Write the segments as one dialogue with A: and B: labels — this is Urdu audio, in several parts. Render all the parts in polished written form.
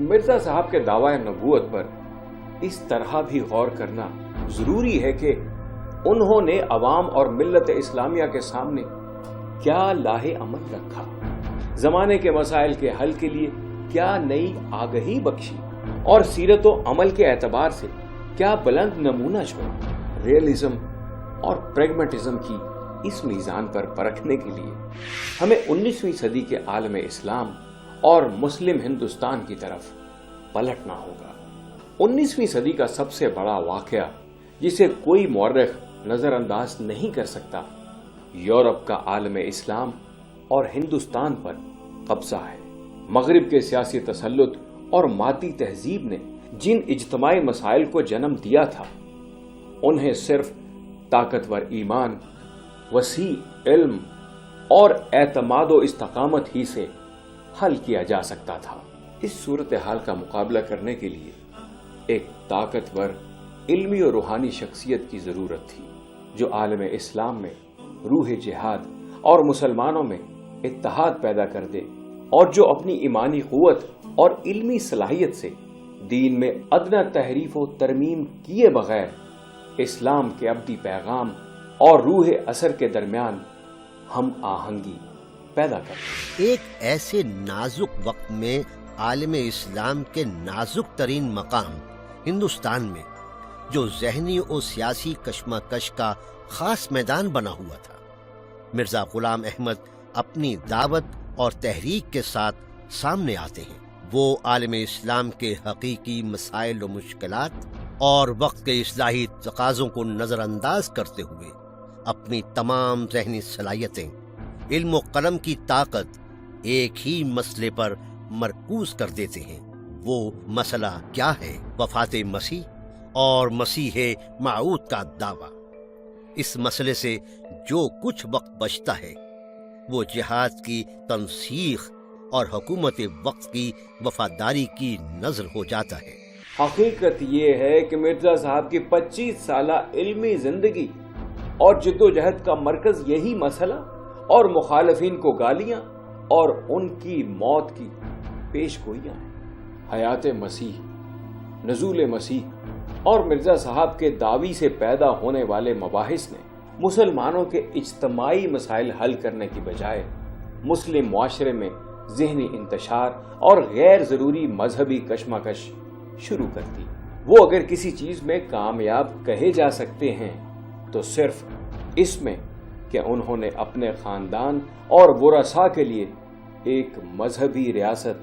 A: مرزا صاحب کے دعوی نبوت پر اس طرح بھی غور کرنا ضروری ہے کہ انہوں نے عوام اور ملت اسلامیہ کے سامنے کیا لاہ عمل رکھا، زمانے کے مسائل کے حل کے لیے کیا نئی آگہی بخشی، اور سیرت و عمل کے اعتبار سے کیا بلند نمونہ چھوڑا۔ ریئلزم اور پریگمیٹزم کی اس میزان پر پرکھنے کے لیے ہمیں 19ویں صدی کے عالم اسلام اور مسلم ہندوستان کی طرف پلٹنا ہوگا۔ 19ویں صدی کا سب سے بڑا واقعہ جسے کوئی مورخ نظر انداز نہیں کر سکتا، یورپ کا عالم اسلام اور ہندوستان پر قبضہ ہے۔ مغرب کے سیاسی تسلط اور مادی تہذیب نے جن اجتماعی مسائل کو جنم دیا تھا، انہیں صرف طاقتور ایمان، وسیع علم اور اعتماد و استقامت ہی سے حل کیا جا سکتا تھا۔ اس صورتحال کا مقابلہ کرنے کے لیے ایک طاقتور علمی اور روحانی شخصیت کی ضرورت تھی، جو عالم اسلام میں روح جہاد اور مسلمانوں میں اتحاد پیدا کر دے، اور جو اپنی ایمانی قوت اور علمی صلاحیت سے دین میں ادنیٰ تحریف و ترمیم کیے بغیر اسلام کے ابدی پیغام اور روح اثر کے درمیان ہم آہنگی پیدا کر۔
B: ایک ایسے نازک وقت میں عالم اسلام کے نازک ترین مقام ہندوستان میں، جو ذہنی اور سیاسی کشمکش کا خاص میدان بنا ہوا تھا، مرزا غلام احمد اپنی دعوت اور تحریک کے ساتھ سامنے آتے ہیں۔ وہ عالم اسلام کے حقیقی مسائل و مشکلات اور وقت کے اصلاحی تقاضوں کو نظر انداز کرتے ہوئے اپنی تمام ذہنی صلاحیتیں، علم و قلم کی طاقت ایک ہی مسئلے پر مرکوز کر دیتے ہیں۔ وہ مسئلہ کیا ہے؟ وفات مسیح اور مسیح موعود کا دعویٰ۔ اس مسئلے سے جو کچھ وقت بچتا ہے وہ جہاد کی تنسیخ اور حکومت وقت کی وفاداری کی نذر ہو جاتا ہے۔
A: حقیقت یہ ہے کہ مرزا صاحب کی 25 سالہ علمی زندگی اور جدوجہد کا مرکز یہی مسئلہ اور مخالفین کو گالیاں اور ان کی موت کی پیش گوئیاں ہیں۔ حیات مسیح، نزول مسیح اور مرزا صاحب کے دعوی سے پیدا ہونے والے مباحث نے مسلمانوں کے اجتماعی مسائل حل کرنے کی بجائے مسلم معاشرے میں ذہنی انتشار اور غیر ضروری مذہبی کشمکش شروع کر دی۔ وہ اگر کسی چیز میں کامیاب کہے جا سکتے ہیں تو صرف اس میں کہ انہوں نے اپنے خاندان اور ورثاء کے لیے ایک مذہبی ریاست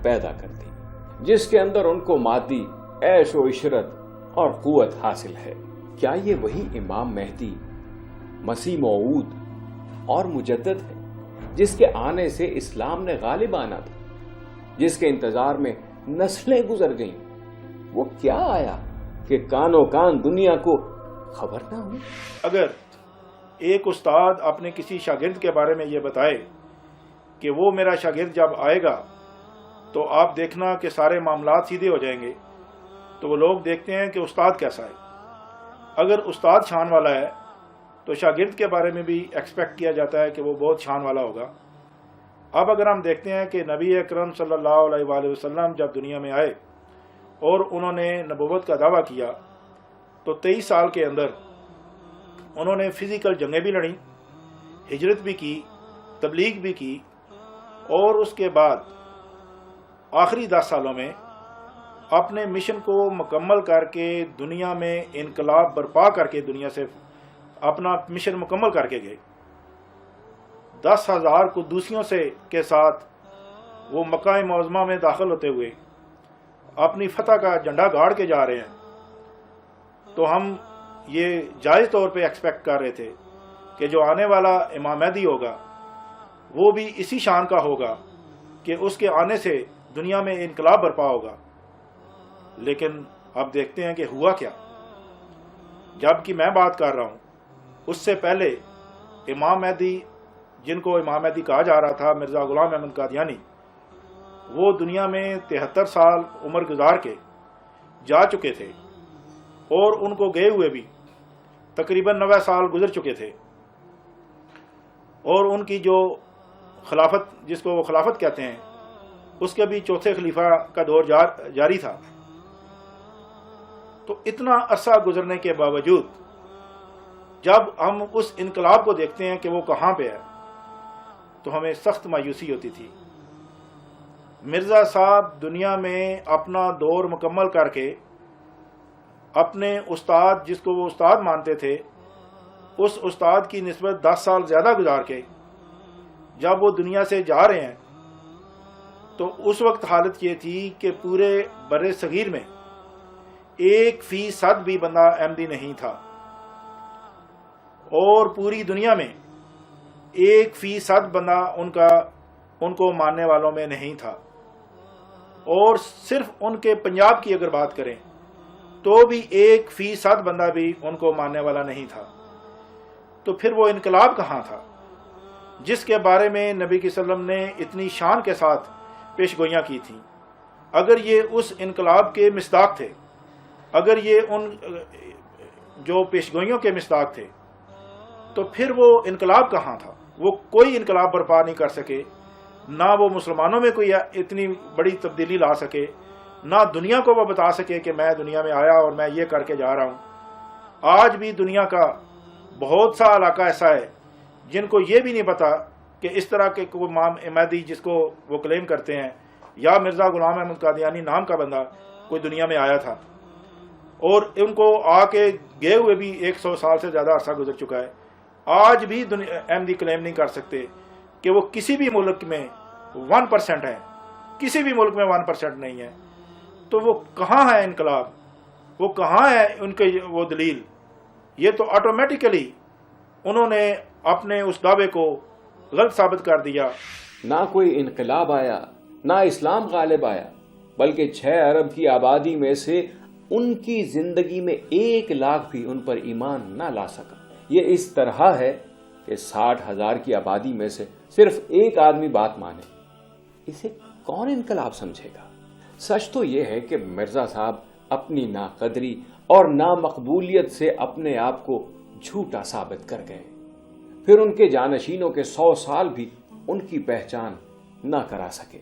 A: پیدا کر دی، جس کے اندر ان کو مادی عیش و عشرت اور قوت حاصل ہے۔ کیا یہ وہی امام مہدی، مسیح موعود اور مجدد ہے جس کے آنے سے اسلام نے غالب آنا تھا، جس کے انتظار میں نسلیں گزر گئیں؟ وہ کیا آیا کہ کانوں کان دنیا کو خبر نہ ہو؟
C: اگر ایک استاد اپنے کسی شاگرد کے بارے میں یہ بتائے کہ وہ میرا شاگرد جب آئے گا تو آپ دیکھنا کہ سارے معاملات سیدھے ہو جائیں گے، تو وہ لوگ دیکھتے ہیں کہ استاد کیسا ہے۔ اگر استاد شان والا ہے تو شاگرد کے بارے میں بھی ایکسپیکٹ کیا جاتا ہے کہ وہ بہت شان والا ہوگا۔ اب اگر ہم دیکھتے ہیں کہ نبی اکرم صلی اللہ علیہ وآلہ وسلم جب دنیا میں آئے اور انہوں نے نبوت کا دعویٰ کیا تو 23 سال کے اندر انہوں نے فزیکل جنگیں بھی لڑیں، ہجرت بھی کی، تبلیغ بھی کی، اور اس کے بعد آخری 10 سالوں میں اپنے مشن کو مکمل کر کے دنیا میں انقلاب برپا کر کے دنیا سے اپنا مشن مکمل کر کے گئے۔ 10,000 قدوسیوں کے ساتھ وہ مکہ معظمہ میں داخل ہوتے ہوئے اپنی فتح کا جھنڈا گاڑ کے جا رہے ہیں، تو ہم یہ جائز طور پہ ایکسپیکٹ کر رہے تھے کہ جو آنے والا امام مہدی ہوگا وہ بھی اسی شان کا ہوگا کہ اس کے آنے سے دنیا میں انقلاب برپا ہوگا۔ لیکن اب دیکھتے ہیں کہ ہوا کیا۔ جب کہ میں بات کر رہا ہوں اس سے پہلے امام مہدی جن کو امام مہدی کہا جا رہا تھا، مرزا غلام احمد قادیانی، وہ دنیا میں 73 سال عمر گزار کے جا چکے تھے، اور ان کو گئے ہوئے بھی تقریباً 90 سال گزر چکے تھے، اور ان کی جو خلافت، جس کو وہ خلافت کہتے ہیں، اس کے بھی چوتھے خلیفہ کا دور جاری تھا۔ تو اتنا عرصہ گزرنے کے باوجود جب ہم اس انقلاب کو دیکھتے ہیں کہ وہ کہاں پہ ہے، تو ہمیں سخت مایوسی ہوتی تھی۔ مرزا صاحب دنیا میں اپنا دور مکمل کر کے اپنے استاد، جس کو وہ استاد مانتے تھے، اس استاد کی نسبت 10 سال زیادہ گزار کے جب وہ دنیا سے جا رہے ہیں، تو اس وقت حالت یہ تھی کہ پورے بر صغیر میں 1% بھی بندہ احمدی نہیں تھا، اور پوری دنیا میں 1% بندہ ان کو ماننے والوں میں نہیں تھا، اور صرف ان کے پنجاب کی اگر بات کریں تو بھی 1% بندہ بھی ان کو ماننے والا نہیں تھا۔ تو پھر وہ انقلاب کہاں تھا جس کے بارے میں نبی صلی اللہ علیہ وسلم نے اتنی شان کے ساتھ پیش گوئیاں کی تھیں؟ اگر یہ اس انقلاب کے مصداق تھے، اگر یہ ان جو پیش گوئیوں کے مصداق تھے، تو پھر وہ انقلاب کہاں تھا؟ وہ کوئی انقلاب برپا نہیں کر سکے، نہ وہ مسلمانوں میں کوئی اتنی بڑی تبدیلی لا سکے، نہ دنیا کو وہ بتا سکے کہ میں دنیا میں آیا اور میں یہ کر کے جا رہا ہوں۔ آج بھی دنیا کا بہت سا علاقہ ایسا ہے جن کو یہ بھی نہیں پتا کہ اس طرح کے کوئی امام مہدی، جس کو وہ کلیم کرتے ہیں، یا مرزا غلام احمد قادیانی نام کا بندہ کوئی دنیا میں آیا تھا، اور ان کو آ کے گئے ہوئے بھی 100 سال سے زیادہ عرصہ گزر چکا ہے۔ آج بھی احمدی کلیم نہیں کر سکتے کہ وہ کسی بھی ملک میں 1% ہے، کسی بھی ملک میں 1% نہیں ہے۔ تو وہ کہاں ہے انقلاب؟ وہ کہاں ہے ان کے وہ دلیل؟ یہ تو آٹومیٹیکلی انہوں نے اپنے اس دعوے کو غلط ثابت کر دیا۔
A: نہ کوئی انقلاب آیا، نہ اسلام غالب آیا، بلکہ 6 ارب کی آبادی میں سے ان کی زندگی میں 1 لاکھ بھی ان پر ایمان نہ لا سکا۔ یہ اس طرح ہے کہ 60,000 کی آبادی میں سے صرف 1 آدمی بات مانے، اسے کون انقلاب سمجھے گا؟ سچ تو یہ ہے کہ مرزا صاحب اپنی ناقدری اور نامقبولیت سے اپنے آپ کو جھوٹا ثابت کر گئے، پھر ان کے جانشینوں کے 100 سال بھی ان کی پہچان نہ کرا سکے۔